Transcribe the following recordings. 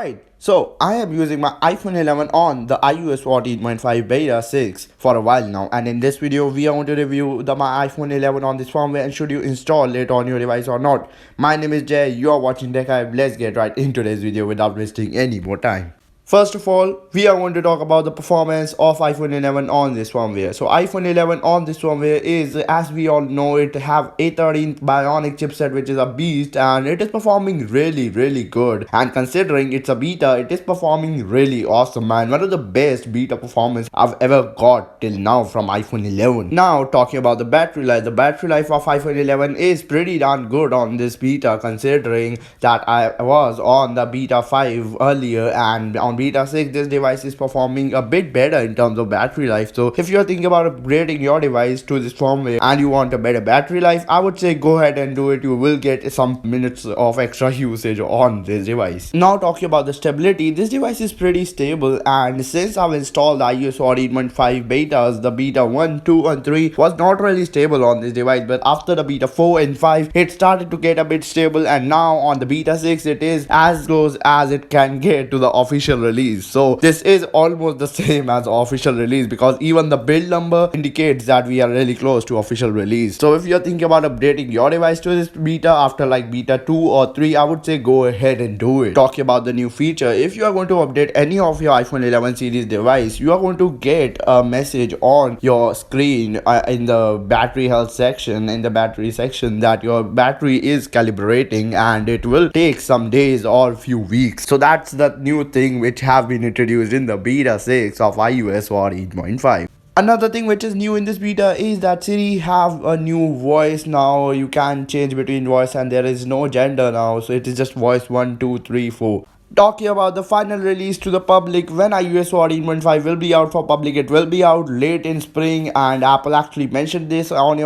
Alright, so I am using my iPhone 11 on the iOS 14.5 beta 6 for a while now, and in this video we are going to review my iPhone 11 on this firmware and should you install it on your device or not. My name is Jay, you are watching Tech Hype. Let's get right into this video without wasting any more time. First of all, we are going to talk about the performance of iPhone 11 on this firmware. So iPhone 11 on this firmware is, as we all know, it have A13 Bionic chipset, which is a beast, and it is performing really good. And considering it's a beta, it is performing really awesome, man. One of the best beta performance I've ever got till now from iPhone 11. Now talking about the battery life of iPhone 11 is pretty darn good on this beta, considering that I was on the beta 5 earlier, and on beta 6 this device is performing a bit better in terms of battery life. So if you're thinking about upgrading your device to this firmware and you want a better battery life, I would say go ahead and do it. You will get some minutes of extra usage on this device. Now talking about the stability, this device is pretty stable, and since I've installed the iOS 14.5 betas, the beta 1, 2 and 3 was not really stable on this device, but after the beta 4 and 5 it started to get a bit stable, and now on the beta 6 it is as close as it can get to the official release. So this is almost the same as official release, because even the build number indicates that we are really close to official release. So if you're thinking about updating your device to this beta after like beta 2 or 3, I would say go ahead and do it. Talking about the new feature, if you are going to update any of your iPhone 11 series device, you are going to get a message on your screen in the battery health section, in the battery section, that your battery is calibrating and it will take some days or few weeks. So that's the new thing which have been introduced in the beta 6 of iOS 14.5. Another thing which is new in this beta is that Siri have a new voice now. You can change between voice and there is no gender now, so it is just voice 1, 2, 3, 4. Talking about the final release to the public, when iOS 14.5 will be out for public, it will be out late in spring, and Apple actually mentioned this on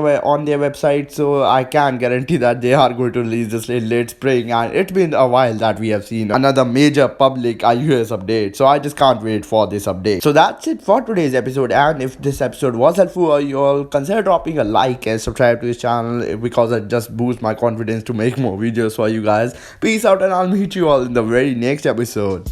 their website, so I can guarantee that they are going to release this in late spring, and it's been a while that we have seen another major public iOS update, so I just can't wait for this update. So that's it for today's episode, and if this episode was helpful, you all consider dropping a like and subscribe to this channel, because it just boosts my confidence to make more videos for you guys. Peace out, and I'll meet you all in the very next episode.